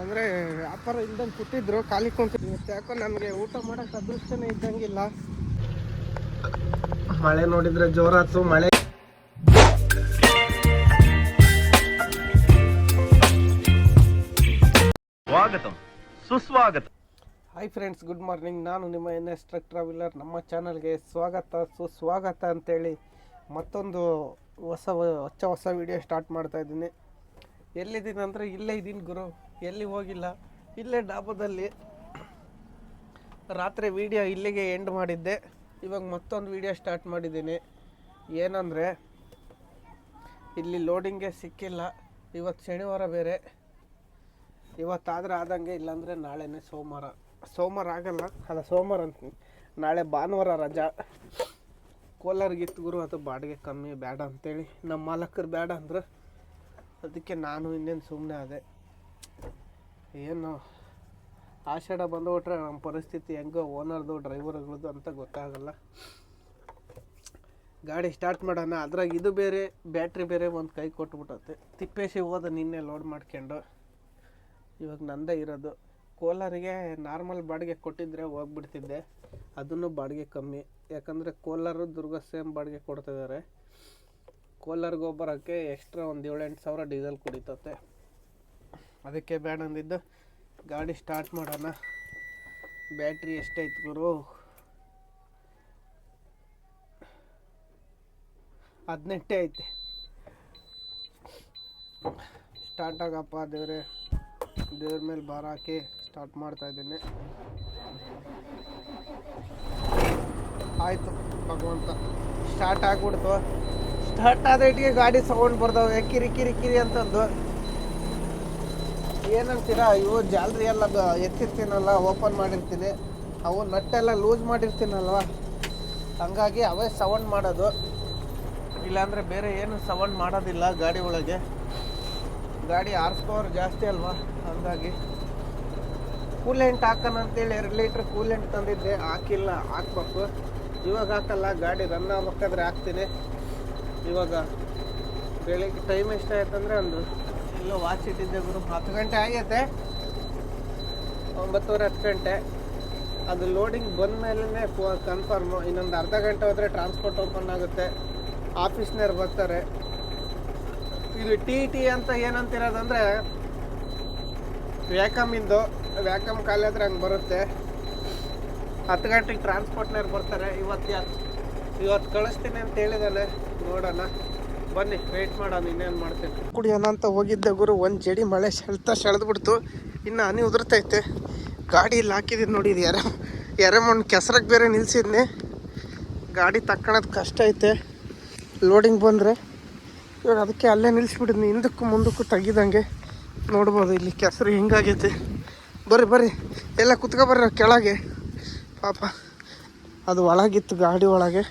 ಅಂದರೆ ವ್ಯಾಪಾರ ಇಲ್ದಂಗೆ ಕೂತಿದ್ರು, ಖಾಲಿ ಕುಂತಿದ್ರು. ಇವತ್ತು ಯಾಕೋ ನನಗೆ ಊಟ ಮಾಡೋಕ್ಕೆ ಅದೃಷ್ಟನೇ ಇದ್ದಂಗಿಲ್ಲ. ಮಳೆ ನೋಡಿದರೆ ಜೋರಾಯ್ತು. ಮಳೆ ಸ್ವಾಗತ ಸುಸ್ವಾಗತ. Hi friends, good morning. ನಾನು ನಿಮ್ಮ NS ಟ್ರಕ್ ಟ್ರಾವೆಲರ್. ನಮ್ಮ ಚಾನಲ್ಗೆ ಸ್ವಾಗತ ಸುಸ್ವಾಗತ ಅಂತೇಳಿ ಮತ್ತೊಂದು ಹೊಸ ವಿಡಿಯೋ ಸ್ಟಾರ್ಟ್ ಮಾಡ್ತಾ ಇದ್ದೀನಿ. ಎಲ್ಲಿದ್ದೀನಿ ಅಂದರೆ ಇಲ್ಲೇ ಇದ್ದೀನಿ ಗುರು, ಎಲ್ಲಿ ಹೋಗಿಲ್ಲ. ಇಲ್ಲೇ ಡಾಬಾದಲ್ಲಿ ರಾತ್ರಿ ವಿಡಿಯೋ ಇಲ್ಲಿಗೆ ಎಂಡ್ ಮಾಡಿದ್ದೆ. ಇವಾಗ ಮತ್ತೊಂದು ವಿಡಿಯೋ ಸ್ಟಾರ್ಟ್ ಮಾಡಿದ್ದೀನಿ. ಏನಂದರೆ ಇಲ್ಲಿ ಲೋಡಿಂಗೇ ಸಿಕ್ಕಿಲ್ಲ. ಇವತ್ತು ಶನಿವಾರ ಬೇರೆ. ಇವತ್ತಾದರೆ ಆದಂಗೆ, ಇಲ್ಲಾಂದರೆ ನಾಳೆನೇ ಸೋಮವಾರ ಆಗಲ್ಲ, ಅಲ್ಲ ಸೋಮವಾರ ಅಂತ. ನಾಳೆ ಭಾನುವಾರ ರಜಾ. ಕೋಲಾರ್ಗಿತ್ತು ಗುರು, ಅದು ಬಾಡಿಗೆ ಕಮ್ಮಿ ಬೇಡ ಅಂತೇಳಿ ನಮ್ಮ ಮಾಲಕರು ಬೇಡ ಅಂದ್ರೆ ಅದಕ್ಕೆ ನಾನು ಇನ್ನೇನು ಸುಮ್ಮನೆ ಆದೆ. ಏನು ಆಷಾಢ ಬಂದುಬಿಟ್ರೆ ನಮ್ಮ ಪರಿಸ್ಥಿತಿ ಹೆಂಗೋ, ಓನರ್ದು ಡ್ರೈವರ್ಗಳದ್ದು ಅಂತ ಗೊತ್ತಾಗಲ್ಲ. ಗಾಡಿ ಸ್ಟಾರ್ಟ್ ಮಾಡೋಣ, ಅದ್ರಾಗ ಇದು ಬೇರೆ ಬ್ಯಾಟ್ರಿ ಬೇರೆ ಒಂದು ಕೈ ಕೊಟ್ಬಿಟ್ಟತೆ. ತಿಪ್ಪೇಶಿ ಹೋದ ನಿನ್ನೆ ಲೋಡ್ ಮಾಡ್ಕೊಂಡು. ಇವಾಗ ನಂದೇ ಇರೋದು. ಕೋಲಾರಿಗೆ ನಾರ್ಮಲ್ ಬಾಡಿಗೆ ಕೊಟ್ಟಿದ್ದರೆ ಹೋಗ್ಬಿಡ್ತಿದ್ದೆ, ಅದನ್ನು ಬಾಡಿಗೆ ಕಮ್ಮಿ. ಯಾಕಂದರೆ ಕೋಲಾರ ದುರ್ಗ ಸೇಮ್ ಬಾಡಿಗೆ ಕೊಡ್ತಿದ್ದಾರೆ. ಕೋಲಾರ್ಗೆ ಹೋಗ್ಬರೋಕ್ಕೆ ಎಕ್ಸ್ಟ್ರಾ ಒಂದು 7-8 ಸಾವಿರ ಡೀಸೆಲ್ ಕುಡಿತತೆ. ಅದಕ್ಕೆ ಬೇಡ ಅಂದಿದ್ದು. ಗಾಡಿ ಸ್ಟಾರ್ಟ್ ಮಾಡೋಣ. ಬ್ಯಾಟ್ರಿ ಎಷ್ಟೈತೆ ಗುರು? 18 ಐತೆ. ಸ್ಟಾರ್ಟ್ ಆಗಪ್ಪ ದೇವ್ರ ಮೇಲೆ ಭಾರ ಹಾಕಿ ಸ್ಟಾರ್ಟ್ ಮಾಡ್ತಾ ಇದ್ದೀನಿ. ಆಯಿತು ಭಗವಂತ, ಸ್ಟಾರ್ಟ್ ಆಗಿಬಿಡ್ತು. ಸ್ಟಾರ್ಟ್ ಆದಟ್ಟಿಗೆ ಗಾಡಿ ಸೌಂಡ್ ಬರ್ತಾವೆ, ಕಿರಿ ಕಿರಿ ಕಿರಿ ಅಂತಂದು. ಏನಂತೀರಾ, ಇವು ಜಾಲ್ರಿ ಎಲ್ಲ ಎತ್ತಿರ್ತೀನಲ್ಲ, ಓಪನ್ ಮಾಡಿರ್ತೀನಿ, ಅವು ನಟ್ಟೆಲ್ಲ ಲೂಸ್ ಮಾಡಿರ್ತೀನಲ್ವ, ಹಂಗಾಗಿ ಅವೇ ಸೌಂಡ್ ಮಾಡೋದು. ಇಲ್ಲಾಂದರೆ ಬೇರೆ ಏನು ಸೌಂಡ್ ಮಾಡೋದಿಲ್ಲ ಗಾಡಿ ಒಳಗೆ. ಗಾಡಿ ಹಾರ್ಸ್ ಪವರ್ ಜಾಸ್ತಿ ಅಲ್ವಾ, ಹಂಗಾಗಿ. ಕೂಲೆಂಟ್ ಹಾಕೋಣ ಅಂತೇಳಿ 2 ಲೀಟ್ರ್ ಕೂಲೆಂಟ್ ತಂದಿದ್ದೆ, ಹಾಕಿಲ್ಲ, ಹಾಕ್ಬೇಕು. ಇವಾಗ ಹಾಕಲ್ಲ, ಗಾಡಿ ರನ್ ಆಗ್ಬೇಕಾದ್ರೆ ಹಾಕ್ತೀನಿ. ಇವಾಗ ಬೆಳಿಗ್ಗೆ ಟೈಮ್ ಎಷ್ಟಾಯ್ತಂದರೆ ಒಂದು ಎಲ್ಲೋ ವಾಚ್ ಇಟ್ಟಿದ್ದೆ ಗುರು, 10 ಗಂಟೆ ಆಗೈತೆ, 9:30 ಗಂಟೆ. ಅದು ಲೋಡಿಂಗ್ ಬಂದ ಮೇಲೇ ಕನ್ಫರ್ಮು. ಇನ್ನೊಂದು ಅರ್ಧ ಗಂಟೆ ಹೋದರೆ ಟ್ರಾನ್ಸ್ಪೋರ್ಟ್ ಓಪನ್ ಆಗುತ್ತೆ, ಆಫೀಸ್ನವ್ರು ಬರ್ತಾರೆ. ಇದು ಟಿ ಅಂತ ಏನಂತಿರೋದಂದರೆ ವ್ಯಾಕಮಿಂದು. ವ್ಯಾಕಮ್ ಖಾಲಿ ಆದರೆ ಹಂಗೆ ಬರುತ್ತೆ. 10 ಗಂಟೆಗೆ ಟ್ರಾನ್ಸ್ಪೋರ್ಟ್ನವ್ರು ಬರ್ತಾರೆ. ಇವತ್ತು ಕಳಿಸ್ತೀನಿ ಅಂತ ಹೇಳಿದಾನೆ, ನೋಡೋಣ. ಬನ್ನಿ ವೆಯ್ಟ್ ಮಾಡೋಣ, ಇನ್ನೇನು ಮಾಡ್ತೀನಿ. ಕುಡಿಯೋಣ ಅಂತ ಹೋಗಿದ್ದೆ ಗುರು, ಒಂದು ಜಡಿ ಮಳೆ ಸೆಳೆದ್ಬಿಡ್ತು. ಇನ್ನು ಹನಿ ಉದುರ್ತೈತೆ. ಗಾಡಿ ಇಲ್ಲಿ ಹಾಕಿದ್ದೀನಿ ನೋಡಿ, ಇದು ಎರೆಮಣ್ಣು ಕೆಸರಕ್ಕೆ ಬೇರೆ ನಿಲ್ಸಿದ್ನಿ. ಗಾಡಿ ತಕ್ಕೊಳೋದು ಕಷ್ಟ ಐತೆ ಲೋಡಿಂಗ್ ಬಂದರೆ. ಇವಾಗ ಅದಕ್ಕೆ ಅಲ್ಲೇ ನಿಲ್ಲಿಸ್ಬಿಟ್ಟಿದ್ನಿ, ಹಿಂದಕ್ಕೂ ಮುಂದಕ್ಕೂ ತೆಗಿದಂಗೆ. ನೋಡ್ಬೋದು ಇಲ್ಲಿ ಕೆಸರು ಹಿಂಗಾಗೈತೆ. ಬರ್ರಿ ಎಲ್ಲ ಕುತ್ಕೊಬರ್ರಿ ಕೆಳಗೆ. ಪಾಪ ಅದು ಒಳಗಿತ್ತು, ಗಾಡಿ ಒಳಗೆ.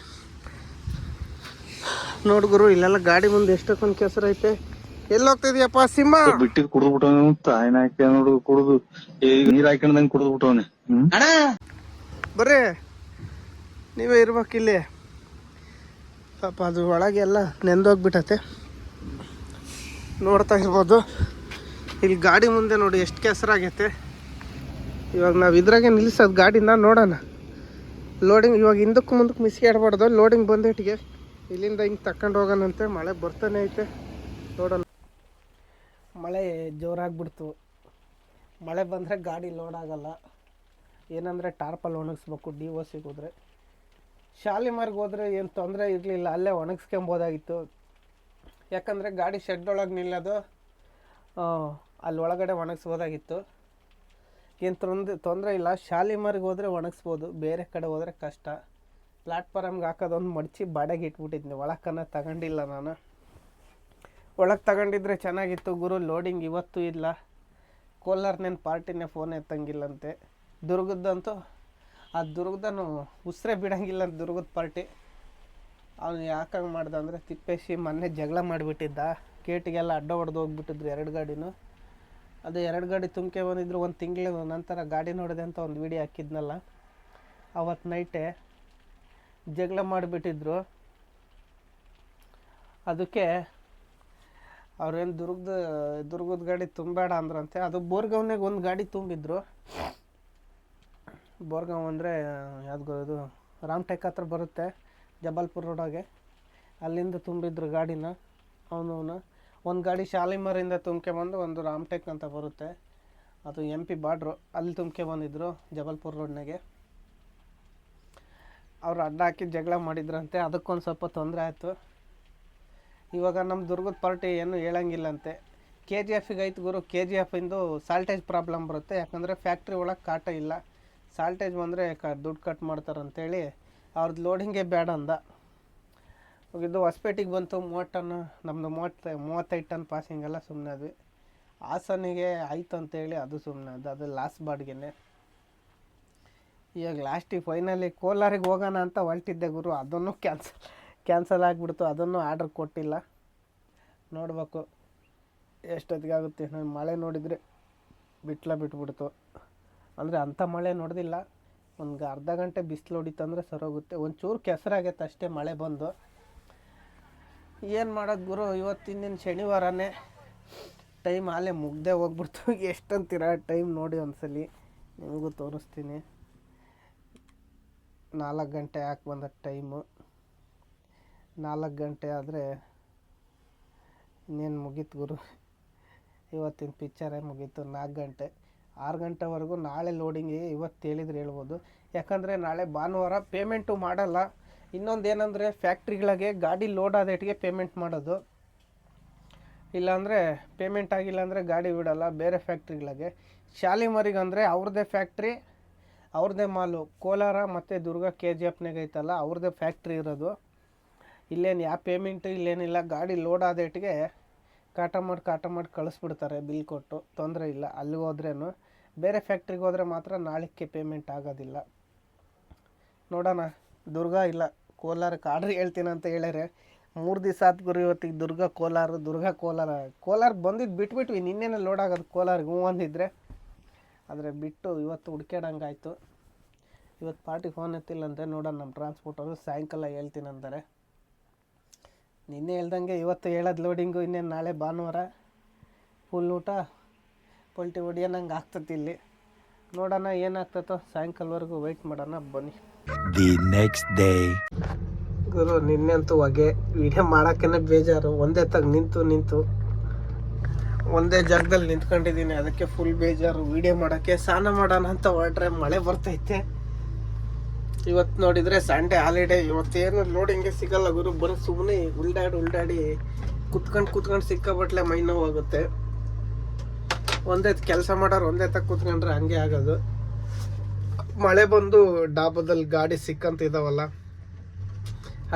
ನೋಡ್ಗುರು, ಇಲ್ಲೆಲ್ಲ ಗಾಡಿ ಮುಂದೆ ಎಷ್ಟೊಂದು ಕೆಸರು ಐತೆ. ಎಲ್ಲಿ ಹೋಗ್ತಿದ್ಯಪ್ಪ ಸಿಂಹ? ಬಿಟ್ಟಿದ್ ಕುಡಿದು ಬಿಟ್ಟವನು, ತಾಯಿನ ಹಾಕಿ ನೋಡು ಕುಡಿದು ನೀರ್ ಹಾಕೊಂಡಂಗೆ ಕುಡಿದು ಬಿಟ್ಟವನೆ. ಬರ್ರಿ, ನೀವೇ ಇರ್ಬೇಕಿಲ್ಲಿ. ಪಾಪ ಅದು ಒಳಗೆ ಎಲ್ಲ ನೆಂದೋಗ್ಬಿಟ್ಟತೆ, ನೋಡ್ತಾ ಇರ್ಬೋದು. ಇಲ್ಲಿ ಗಾಡಿ ಮುಂದೆ ನೋಡಿ ಎಷ್ಟು ಕೆಸರಾಗೈತೆ. ಇವಾಗ ನಾವು ಇದ್ರಾಗೆ ನಿಲ್ಲಿಸೋದು ಗಾಡಿನ, ನೋಡೋಣ. ಲೋಡಿಂಗ್ ಇವಾಗ ಹಿಂದಕ್ಕೂ ಮುಂದಕ್ಕೆ ಮಿಸ್ಗಾಡ್ಬಾರ್ದು. ಲೋಡಿಂಗ್ ಬಂದಿಟ್ಟಿಗೆ ಇಲ್ಲಿಂದ ಹಿಂಗೆ ತಗೊಂಡು ಹೋಗೋಣಂತೆ. ಮಳೆ ಬರ್ತಾನೆ ಐತೆ, ನೋಡೋಣ. ಮಳೆ ಜೋರಾಗ್ಬಿಡ್ತು. ಮಳೆ ಬಂದರೆ ಗಾಡಿ ಲೋಡ್ ಆಗಲ್ಲ. ಏನಂದರೆ ಟಾರ್ಪಲ್ಲಿ ಒಣಗಿಸ್ಬೇಕು. DOCಗೆ ಹೋದರೆ, ಶಾಲಿಮಾರ್ಗೆ ಹೋದರೆ ಏನು ತೊಂದರೆ ಇರಲಿಲ್ಲ, ಅಲ್ಲೇ ಒಣಗಿಸ್ಕೊಂಬೋದಾಗಿತ್ತು. ಯಾಕಂದರೆ ಗಾಡಿ ಶೆಡ್ ಒಳಗೆ ನಿಲ್ಲೋದು, ಅಲ್ಲಿ ಒಳಗಡೆ ಒಣಗಿಸ್ಬೋದಾಗಿತ್ತು. ಏನು ತೊಂದರೆ ಇಲ್ಲ. ಶಾಲಿಮಾರ್ಗೆ ಹೋದರೆ ಒಣಗಿಸ್ಬೋದು, ಬೇರೆ ಕಡೆ ಹೋದರೆ ಕಷ್ಟ. ಪ್ಲ್ಯಾಟ್ಫಾರಮ್ಗೆ ಹಾಕೋದೊಂದು ಮಡಚಿ ಬಾಡಿಗೆ ಇಟ್ಬಿಟ್ಟಿದ್ನಿ. ಒಳಕ್ಕನ್ನ ತಗೊಂಡಿಲ್ಲ ನಾನು. ಒಳಗೆ ತಗೊಂಡಿದ್ರೆ ಚೆನ್ನಾಗಿತ್ತು ಗುರು. ಲೋಡಿಂಗ್ ಇವತ್ತು ಇಲ್ಲ. ಕೋಲಾರ್ನೇನು ಪಾರ್ಟಿನೇ ಫೋನ್ ಎತ್ತಂಗಿಲ್ಲಂತೆ. ದುರ್ಗದ್ದಂತೂ ಆ ದುರ್ಗದನು ಉಸಿರೇ ಬಿಡೋಂಗಿಲ್ಲ ಅಂತ ದುರ್ಗದ ಪಾರ್ಟಿ. ಅವನು ಯಾಕಂಗೆ ಮಾಡ್ದ ಅಂದರೆ, ತಿಪ್ಪೇಶಿ ಮೊನ್ನೆ ಜಗಳ ಮಾಡಿಬಿಟ್ಟಿದ್ದ. ಗೇಟಿಗೆಲ್ಲ ಅಡ್ಡ ಹೊಡೆದು ಹೋಗ್ಬಿಟ್ಟಿದ್ರು 2 ಗಾಡಿನೂ. ಅದು 2 ಗಾಡಿ ತುಂಬಿಕೆ ಬಂದಿದ್ರು. 1 ತಿಂಗಳ ನಂತರ ಗಾಡಿ ನೋಡಿದೆ ಅಂತ ಒಂದು ವಿಡಿಯೋ ಹಾಕಿದ್ನಲ್ಲ, ಅವತ್ತು ನೈಟೇ ಜಗಳ ಮಾಡಿಬಿಟ್ಟಿದ್ರು. ಅದಕ್ಕೆ ಅವ್ರೇನು ದುರ್ಗದ ಗಾಡಿ ತುಂಬಬೇಡ ಅಂದ್ರಂತೆ. ಅದು ಬೋರ್ಗಾವ್ನಾಗ ಒಂದು ಗಾಡಿ ತುಂಬಿದ್ರು. ಬೋರ್ಗಾವ್ ಅಂದರೆ ಯಾವ್ದು ಇದು ರಾಮ್ಟೆಕ್ ಹತ್ರ ಬರುತ್ತೆ, ಜಬಲ್ಪುರ್ ರೋಡಾಗೆ. ಅಲ್ಲಿಂದ ತುಂಬಿದ್ರು ಗಾಡಿನ. ಅವನು ಒಂದು ಗಾಡಿ ಶಾಲಿಮರಿಂದ ತುಂಬ್ಕೊಂಬಂದು ಒಂದು ರಾಮ್ಟೆಕ್ ಅಂತ ಬರುತ್ತೆ, ಅದು MP ಬಾರ್ಡ್ರು, ಅಲ್ಲಿ ತುಂಬ್ಕೊಂಬಂದಿದ್ರು ಜಬಲ್ಪುರ್ ರೋಡ್ನಾಗೆ. ಅವ್ರು ಅಡ್ಡ ಹಾಕಿ ಜಗಳ ಮಾಡಿದ್ರಂತೆ, ಅದಕ್ಕೊಂದು ಸ್ವಲ್ಪ ತೊಂದರೆ ಆಯಿತು. ಇವಾಗ ನಮ್ಮ ದುರ್ಗದ ಪಾರ್ಟಿ ಏನು ಹೇಳಂಗಿಲ್ಲಂತೆ. KGF ಐತೆ ಗುರು, KGF ಇಂದು ಸಾಲ್ಟೇಜ್ ಪ್ರಾಬ್ಲಮ್ ಬರುತ್ತೆ. ಯಾಕಂದರೆ ಫ್ಯಾಕ್ಟ್ರಿ ಒಳಗೆ ಕಾಟ ಇಲ್ಲ, ಸಾಲ್ಟೇಜ್ ಬಂದರೆ ದುಡ್ಡು ಕಟ್ ಮಾಡ್ತಾರಂತೇಳಿ ಅವ್ರದ್ದು ಲೋಡಿಂಗೇ ಬೇಡ ಅಂದ. ಇದು ಹೊಸಪೇಟೆಗೆ ಬಂತು 30 ಟನ್, ನಮ್ಮದು 35 ಟನ್ ಪಾಸಿಂಗೆಲ್ಲ ಸುಮ್ಮನೆ ಅದ್ವಿ. ಹಾಸನಿಗೆ ಆಯ್ತು ಅಂತೇಳಿ ಅದು ಸುಮ್ಮನೆ ಅದು ಲಾಸ್ಟ್ ಬಾಡ್ಗೆನೆ. ಇವಾಗ ಲಾಸ್ಟಿಗೆ ಫೈನಲಿ ಕೋಲಾರಿಗೆ ಹೋಗೋಣ ಅಂತ ಹೊರಟಿದ್ದೆ ಗುರು, ಅದನ್ನು ಕ್ಯಾನ್ಸಲ್ ಆಗಿಬಿಡ್ತು. ಅದನ್ನು ಆರ್ಡ್ರ್ ಕೊಟ್ಟಿಲ್ಲ, ನೋಡ್ಬೇಕು ಎಷ್ಟೊತ್ತಿಗೆ ಆಗುತ್ತೆ. ನಾನು ಮಳೆ ನೋಡಿದರೆ ಬಿಟ್ಬಿಡ್ತು. ಅಂದರೆ ಅಂಥ ಮಳೆ ನೋಡ್ದಿಲ್ಲ, ಒಂದು ಅರ್ಧ ಗಂಟೆ ಬಿಸಿಲು ಹೊಡಿತಂದ್ರೆ ಸರೋಗುತ್ತೆ. ಒಂಚೂರು ಕೆಸರಾಗೈತೆ ಅಷ್ಟೇ ಮಳೆ ಬಂದು. ಏನು ಮಾಡೋದು ಗುರು, ಇವತ್ತಿನ ಶನಿವಾರನೇ, ಟೈಮ್ ಆಲೇ ಮುಗ್ದೇ ಹೋಗ್ಬಿಡ್ತು. ಎಷ್ಟಂತೀರ ಟೈಮ್ ನೋಡಿ ಒಂದ್ಸಲಿ, ನಿಮಗೂ ತೋರಿಸ್ತೀನಿ. 4 ಗಂಟೆ ಯಾಕೆ ಬಂದ ಟೈಮು. 4 ಗಂಟೆ ಆದರೆ ಇನ್ನೇನು ಮುಗೀತು ಗುರು, ಇವತ್ತಿನ ಪಿಕ್ಚರೇ ಮುಗೀತು. 4 ಗಂಟೆ 6 ಗಂಟೆವರೆಗೂ ನಾಳೆ ಲೋಡಿಂಗಿಗೆ ಇವತ್ತು ಹೇಳಿದ್ರೆ ಹೇಳ್ಬೋದು. ಯಾಕಂದರೆ ನಾಳೆ ಭಾನುವಾರ ಪೇಮೆಂಟು ಮಾಡಲ್ಲ. ಇನ್ನೊಂದೇನೆಂದರೆ ಫ್ಯಾಕ್ಟ್ರಿಗಳಿಗೆ ಗಾಡಿ ಲೋಡ್ ಆದೇಟಿಗೆ ಪೇಮೆಂಟ್ ಮಾಡೋದು, ಇಲ್ಲಾಂದರೆ ಪೇಮೆಂಟ್ ಆಗಿಲ್ಲ ಅಂದರೆ ಗಾಡಿ ಬಿಡಲ್ಲ ಬೇರೆ ಫ್ಯಾಕ್ಟ್ರಿಗಳಿಗೆ. ಶಾಲಿಮರಿಗೆ ಅಂದರೆ ಅವ್ರದ್ದೇ ಫ್ಯಾಕ್ಟ್ರಿ, ಅವ್ರದ್ದೇ ಮಾಲು. ಕೋಲಾರ ಮತ್ತು ದುರ್ಗ KGFನಾಗ ಐತಲ್ಲ, ಅವ್ರದ್ದೇ ಫ್ಯಾಕ್ಟ್ರಿ ಇರೋದು. ಇಲ್ಲೇನು ಯಾವ ಪೇಮೆಂಟು ಇಲ್ಲೇನಿಲ್ಲ. ಗಾಡಿ ಲೋಡ್ ಆದೇಟಿಗೆ ಕಾಟ ಮಾಡಿ ಕಳಿಸ್ಬಿಡ್ತಾರೆ ಬಿಲ್ ಕೊಟ್ಟು, ತೊಂದರೆ ಇಲ್ಲ. ಅಲ್ಲಿಗೆ ಹೋದ್ರೇನು, ಬೇರೆ ಫ್ಯಾಕ್ಟ್ರಿಗೆ ಹೋದರೆ ಮಾತ್ರ ನಾಳೆಗೆ ಪೇಮೆಂಟ್ ಆಗೋದಿಲ್ಲ. ನೋಡೋಣ, ದುರ್ಗ ಇಲ್ಲ ಕೋಲಾರಕ್ಕೆ ಆರ್ಡ್ರ್ ಹೇಳ್ತೀನಿ ಅಂತ ಹೇಳ್ಯಾರೆ. 3 ದಿವಸ ಆದ ಗುರು ಇವತ್ತಿಗೆ ದುರ್ಗ ಕೋಲಾರ ಬಂದಿದ್ದು ಬಿಟ್ಬಿಟ್ವಿ. ನಿನ್ನೆನೇ ಲೋಡ್ ಆಗೋದು ಕೋಲಾರಿಗೆ ಹ್ಞೂ ಅಂದಿದ್ರೆ, ಆದರೆ ಬಿಟ್ಟು ಇವತ್ತು ಹುಡ್ಕ್ಯಾಡಂಗಾಯ್ತು. ಇವತ್ತು ಪಾರ್ಟಿ ಫೋನ್ ಎತ್ತಿಲ್ಲಂತೆ. ನೋಡೋಣ, ನಮ್ಮ ಟ್ರಾನ್ಸ್ಪೋರ್ಟರು ಸಾಯಂಕಾಲ ಹೇಳ್ತೀನಿ ಅಂತಾರೆ. ನಿನ್ನೆ ಹೇಳ್ದಂಗೆ ಇವತ್ತು ಹೇಳೋದು ಲೋಡಿಂಗು. ಇನ್ನೇನು ನಾಳೆ ಭಾನುವಾರ ಫುಲ್ ಊಟ ಪಲ್ಟಿ ಹೊಡಿಯೋನಂಗೆ ಆಗ್ತತಿ ಇಲ್ಲಿ. ನೋಡೋಣ ಏನಾಗ್ತತೋ, ಸಾಯಂಕಾಲವರೆಗೂ ವೆಯ್ಟ್ ಮಾಡೋಣ ಬನ್ನಿ. The next day. ಗುರು ನಿನ್ನೆ ಅಂತೂ ಹೊಗೆ, ವಿಡಿಯೋ ಮಾಡೋಕ್ಕೇ ಬೇಜಾರು. ಒಂದೇ ನಿಂತು ಒಂದೇ ಜಾಗದಲ್ಲಿ ನಿಂತ್ಕೊಂಡಿದ್ದೀನಿ, ಅದಕ್ಕೆ ಫುಲ್ ಬೇಜಾರು ವಿಡಿಯೋ ಮಾಡೋಕ್ಕೆ. ಸ್ನಾನ ಮಾಡೋಣ ಅಂತ ಹೊರಟ್ರೆ ಮಳೆ ಬರ್ತೈತೆ. ಇವತ್ತು ನೋಡಿದರೆ ಸಂಡೇ ಹಾಲಿಡೇ, ಇವತ್ತೇನು ಲೋಡಿಂಗೇ ಸಿಗಲ್ಲ ಗುರು. ಬರೀ ಸುಮ್ಮನೆ ಉಲ್ಡಾಡಿ ಕುತ್ಕೊಂಡು ಸಿಕ್ಕಾಬಟ್ಲೆ ಮೈ ನೋವಾಗುತ್ತೆ. ಒಂದೇ ಕೆಲಸ ಮಾಡೋರು ಒಂದೇ ಕೂತ್ಕೊಂಡ್ರೆ ಹಂಗೆ ಆಗೋದು. ಮಳೆ ಬಂದು ಡಾಬಾದಲ್ಲಿ ಗಾಡಿ ಸಿಕ್ಕಂತಿದ್ದಾವಲ್ಲ,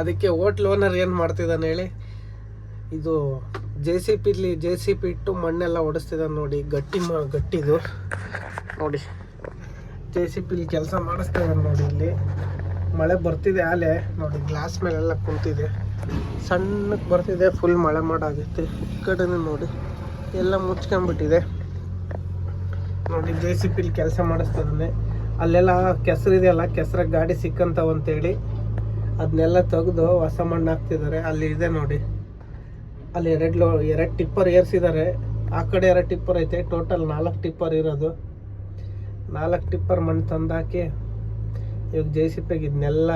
ಅದಕ್ಕೆ ಹೋಟ್ಲ್ ಓನರ್ ಏನು ಮಾಡ್ತಿದ್ದಾನೆ ಹೇಳಿ, ಇದು JCP ಇಟ್ಟು ಮಣ್ಣೆಲ್ಲ ಹೊಡಿಸ್ತಿದ್ದಾನೆ ನೋಡಿ. ಗಟ್ಟಿದು ನೋಡಿ, JCP ಕೆಲಸ ಮಾಡಿಸ್ತಿದ್ದಾನೆ ನೋಡಿ. ಇಲ್ಲಿ ಮಳೆ ಬರ್ತಿದೆ ಆಲೆ ನೋಡಿ, ಗ್ಲಾಸ್ ಮೇಲೆಲ್ಲ ಕುಂತಿದೆ, ಸಣ್ಣಕ್ಕೆ ಬರ್ತಿದೆ. ಫುಲ್ ಮಳೆ ಮಾಡಾಗುತ್ತೆ. ಈ ಕಡೆನೂ ನೋಡಿ ಎಲ್ಲ ಮುಚ್ಕೊಂಡ್ಬಿಟ್ಟಿದೆ ನೋಡಿ. JCP ಕೆಲಸ ಮಾಡಿಸ್ತಿದ್ದಾನೆ. ಅಲ್ಲೆಲ್ಲ ಕೆಸರಿದೆಯಲ್ಲ, ಕೆಸರಾಗ ಗಾಡಿ ಸಿಕ್ಕಂತವಂತೇಳಿ ಅದನ್ನೆಲ್ಲ ತೆಗೆದು ಹೊಸ ಮಣ್ಣು ಹಾಕ್ತಿದ್ದಾರೆ. ಅಲ್ಲಿ ಇದೆ ನೋಡಿ, ಅಲ್ಲಿ 2 ಟಿಪ್ಪರ್ ಏರಿಸಿದ್ದಾರೆ. ಆ ಕಡೆ 2 ಟಿಪ್ಪರ್ ಐತೆ. ಟೋಟಲ್ 4 ಟಿಪ್ಪರ್ ಇರೋದು. 4 ಟಿಪ್ಪರ್ ಮಣ್ಣು ತಂದಾಕಿ ಇವಾಗ JCPಗೆ ಇದನ್ನೆಲ್ಲ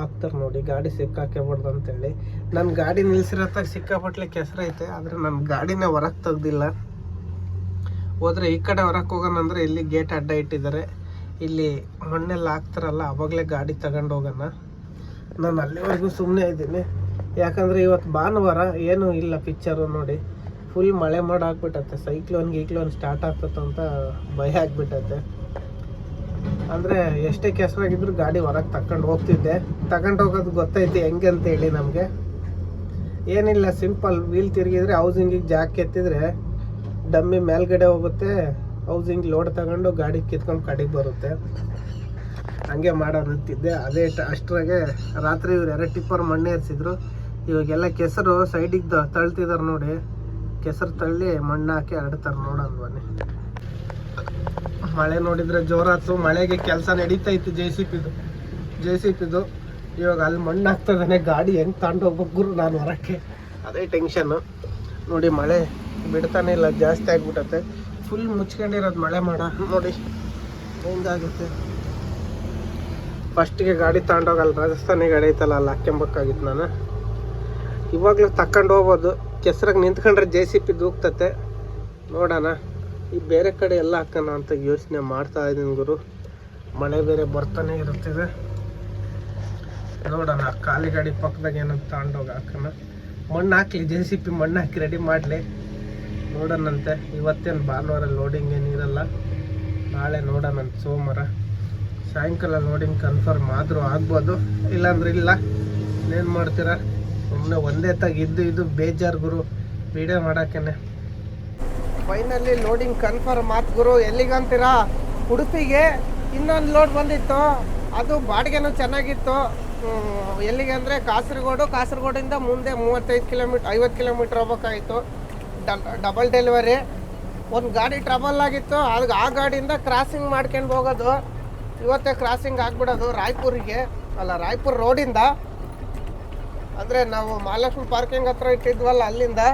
ಹಾಕ್ತಾರೆ ನೋಡಿ, ಗಾಡಿ ಸಿಕ್ಕಾಕೇಬಾರ್ದು ಅಂತೇಳಿ. ನನ್ನ ಗಾಡಿ ನಿಲ್ಸಿರತ್ತಾಗ ಸಿಕ್ಕಾಪಟ್ಲೆ ಕೆಸರೈತೆ, ಆದರೆ ನನ್ನ ಗಾಡಿನೇ ಹೊರಗೆ ತೆಗ್ದಿಲ್ಲ. ಹೋದರೆ ಈ ಕಡೆ ಹೊರಕ್ಕೆ ಹೋಗೋಣ ಅಂದರೆ ಇಲ್ಲಿ ಗೇಟ್ ಅಡ್ಡ ಇಟ್ಟಿದ್ದಾರೆ. ಇಲ್ಲಿ ಮಣ್ಣೆಲ್ಲ ಹಾಕ್ತಾರಲ್ಲ, ಅವಾಗಲೇ ಗಾಡಿ ತಗೊಂಡು ಹೋಗೋಣ. ನಾನು ಅಲ್ಲಿವರೆಗೂ ಸುಮ್ಮನೆ ಇದ್ದೀನಿ, ಯಾಕಂದರೆ ಇವತ್ತು ಭಾನುವಾರ ಏನೂ ಇಲ್ಲ ಪಿಕ್ಚರು ನೋಡಿ. ಫುಲ್ ಮಳೆ ಆಗ್ಬಿಟ್ಟತ್ತೆ. ಸೈಕ್ಲೋನ್ ಸ್ಟಾರ್ಟ್ ಆಗ್ತದಂತ ಭಯ ಆಗಿಬಿಟ್ಟತ್ತೆ. ಅಂದರೆ ಎಷ್ಟೇ ಕೆಸರಾಗಿದ್ರು ಗಾಡಿ ಹೊರಗೆ ತಗೊಂಡು ಹೋಗ್ತಿದ್ದೆ. ತಗೊಂಡು ಹೋಗೋದು ಗೊತ್ತೈತಿ ಹೆಂಗೆ ಅಂತೇಳಿ ನಮಗೆ. ಏನಿಲ್ಲ, ಸಿಂಪಲ್ ವೀಲ್ ತಿರುಗಿದ್ರೆ ಹೌಸಿಂಗಿಗೆ ಜಾಕ್ ಎತ್ತಿದ್ರೆ ಡಮ್ಮಿ ಮೇಲ್ಗಡೆ ಹೋಗುತ್ತೆ. ಹೌಸಿಂಗ್ ಲೋಡ್ ತಗೊಂಡು ಗಾಡಿ ಕಿತ್ಕೊಂಡು ಕಡೆಗೆ ಬರುತ್ತೆ. ಹಂಗೆ ಮಾಡೋರುತ್ತಿದ್ದೆ. ಅದೇ ಅಷ್ಟರಾಗೆ ರಾತ್ರಿ ಇವ್ರು 2 ಟಿಪ್ಪರ್ ಮಣ್ಣು ಏರಿಸಿದ್ರು. ಇವಾಗೆಲ್ಲ ಕೆಸರು ಸೈಡಿಗೆ ತಳ್ತಿದ್ದಾರೆ ನೋಡಿ. ಕೆಸರು ತಳ್ಳಿ ಮಣ್ಣು ಹಾಕಿ ಹರಡ್ತಾರೆ. ನೋಡೋಣ ಬನ್ನಿ. ಮಳೆ ನೋಡಿದರೆ ಜೋರಾತು. ಮಳೆಗೆ ಕೆಲಸ ನಡೀತೈತಿ JCPದು. ಇವಾಗ ಅಲ್ಲಿ ಮಣ್ಣು ಹಾಕ್ತದಾನೆ. ಗಾಡಿ ಹೆಂಗೆ ತಗೊಂಡು ಹೋಗ್ಬೇಕು ಗುರು ನಾನು ಹೊರಕ್ಕೆ, ಅದೇ ಟೆನ್ಷನ್ನು. ನೋಡಿ ಮಳೆ ಬಿಡ್ತಾನೆ ಇಲ್ಲ, ಜಾಸ್ತಿ ಆಗಿಬಿಟ್ಟತೆ. ಫುಲ್ ಮುಚ್ಕೊಂಡಿರೋದು ಮಳೆ ಮಾಡ ನೋಡಿ ಹೆಂಗಾಗುತ್ತೆ. ಫಸ್ಟಿಗೆ ಗಾಡಿ ತಗೊಂಡೋಗಲ್ಲ, ರಾಜಸ್ಥಾನಿ ಗಾಡಿ ಐತಲ್ಲ ಅಲ್ಲಿ ಹಾಕ್ಯಂಬೇಕಾಗಿತ್ತು ನಾನು. ಇವಾಗಲೂ ತಗೊಂಡು ಹೋಗ್ಬೋದು. ಕೆಸರಾಗ ನಿಂತ್ಕೊಂಡ್ರೆ JCB ದೂಗ್ತತೆ. ನೋಡೋಣ ಈ ಬೇರೆ ಕಡೆ ಎಲ್ಲ ಹಾಕೋಣ ಅಂತ ಯೋಚನೆ ಮಾಡ್ತಾ ಇದ್ದೀನಿ ಗುರು. ಮಳೆ ಬೇರೆ ಬರ್ತಾನೆ ಇರುತ್ತಿದೆ. ನೋಡೋಣ ಖಾಲಿ ಗಾಡಿ ಪಕ್ಕದಾಗ ಏನಂತ ತಗೊಂಡೋಗಿ ಹಾಕೋಣ. ಮಣ್ಣು ಹಾಕ್ಲಿ, JCB ಮಣ್ಣು ಹಾಕಿ ರೆಡಿ ಮಾಡಲಿ, ನೋಡೋಣಂತೆ. ಇವತ್ತೇನು ಭಾನುವಾರ ಲೋಡಿಂಗ್ ಏನಿರಲ್ಲ, ನಾಳೆ ನೋಡೋಣಂತ ಸೋಮವಾರ ಸಾಯಂಕಾಲ ಲೋಡಿಂಗ್ ಕನ್ಫರ್ಮ್ ಆದರೂ ಆಗ್ಬೋದು, ಇಲ್ಲಾಂದ್ರೆ ಇಲ್ಲ. ಏನು ಮಾಡ್ತೀರಾ, ಸುಮ್ಮನೆ ಒಂದೇ ತಾಗಿದ್ದು ಇದು ಬೇಜಾರು ಗುರು ವಿಡಿಯೋ ಮಾಡೋಕ್ಕೇನೆ. ಫೈನಲಿ ಲೋಡಿಂಗ್ ಕನ್ಫರ್ಮ್ ಆಯ್ತು ಗುರು. ಎಲ್ಲಿಗಂತೀರಾ, ಉಡುಪಿಗೆ ಇನ್ನೊಂದು ಲೋಡ್ ಬಂದಿತ್ತು, ಅದು ಬಾಡಿಗೆನೂ ಚೆನ್ನಾಗಿತ್ತು. ಎಲ್ಲಿಗೆ ಅಂದರೆ ಕಾಸರಗೋಡಿಂದ ಮುಂದೆ 35 ಕಿಲೋಮೀಟ್ರ್ 50 ಕಿಲೋಮೀಟ್ರ್ ಹೋಗ್ಬೇಕಾಗಿತ್ತು. Double delivery. ಒಂದು ಗಾಡಿ ಟ್ರಬಲ್ ಆಗಿತ್ತು, ಅದು ಆ ಗಾಡಿಯಿಂದ ಕ್ರಾಸಿಂಗ್ ಮಾಡ್ಕೊಂಡು ಹೋಗೋದು. ಇವತ್ತೇ ಕ್ರಾಸಿಂಗ್ ಆಗಿಬಿಡೋದು ರಾಯ್ಪುರ್ ರೋಡಿಂದ, ಅಂದರೆ ನಾವು ಮಹಾಲಕ್ಷ್ಮಿ ಪಾರ್ಕಿಂಗ್ ಹತ್ರ ಇಟ್ಟಿದ್ವಲ್ಲ ಅಲ್ಲಿಂದ.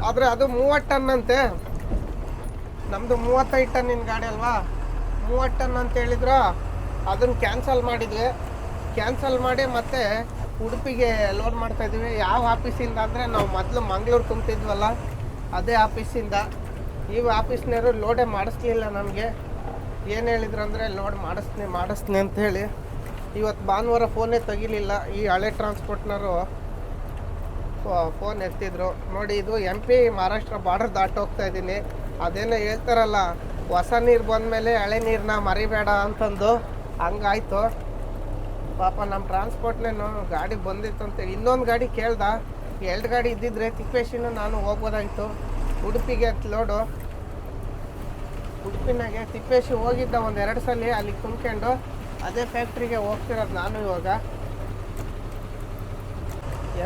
ಆದರೆ ಅದು 30 ಟನ್ ಅಂತೆ, ನಮ್ಮದು 35 ಟನ್ನಿನ ಗಾಡಿ ಅಲ್ವಾ. 30 ಟನ್ ಅಂತ ಹೇಳಿದ್ರು, ಅದನ್ನು ಕ್ಯಾನ್ಸಲ್ ಮಾಡಿದ್ವಿ. ಕ್ಯಾನ್ಸಲ್ ಮಾಡಿ ಮತ್ತೆ ಉಡುಪಿಗೆ ಲೋಡ್ ಮಾಡ್ತಾಯಿದ್ವಿ. ಯಾವ ಆಫೀಸಿಂದ ಅಂದರೆ ನಾವು ಮೊದಲು ಮಂಗಳೂರು ತುಂಬ್ತಿದ್ವಲ್ಲ ಅದೇ ಆಫೀಸಿಂದ. ಈ ಆಫೀಸ್ನವರು ಲೋಡೇ ಮಾಡಿಸ್ಲಿಲ್ಲ ನಮಗೆ. ಏನು ಹೇಳಿದ್ರು ಅಂದರೆ ಲೋಡ್ ಮಾಡಿಸ್ತೀನಿ ಅಂಥೇಳಿ. ಇವತ್ತು ಭಾನುವಾರ ಫೋನೇ ತೆಗಿಲಿಲ್ಲ. ಈ ಹಳೆ ಟ್ರಾನ್ಸ್ಪೋರ್ಟ್ನವರು ಫೋನ್ ಎತ್ತಿದ್ರು. ನೋಡಿ ಇದು MP ಮಹಾರಾಷ್ಟ್ರ ಬಾರ್ಡರ್ ದಾಟಿ ಹೋಗ್ತಾ ಇದ್ದೀನಿ. ಅದೇನೋ ಹೇಳ್ತಾರಲ್ಲ, ಹೊಸ ನೀರು ಬಂದಮೇಲೆ ಹಳೆ ನೀರನ್ನ ಮರಿಬೇಡ ಅಂತಂದು, ಹಂಗಾಯ್ತು. ಪಾಪ ನಮ್ಮ ಟ್ರಾನ್ಸ್ಪೋರ್ಟ್ನೇನು ಗಾಡಿ ಬಂದಿತ್ತು ಅಂತೇಳಿ ಇನ್ನೊಂದು ಗಾಡಿ ಕೇಳ್ದ. 2 ಗಾಡಿ ಇದ್ದಿದ್ರೆ ತಿಪ್ಪೇಶಿನೂ ನಾನು ಹೋಗ್ಬೋದಾಗಿತ್ತು. ಉಡುಪಿಗೆ ಲೋಡು, ಉಡುಪಿನಾಗೆ ತಿಪ್ಪೇಶಿ ಹೋಗಿದ್ದ 1-2 ಸಲ, ಅಲ್ಲಿಗೆ ತುಂಬ್ಕೊಂಡು ಅದೇ ಫ್ಯಾಕ್ಟ್ರಿಗೆ ಹೋಗ್ತಿರೋದು ನಾನು ಇವಾಗ.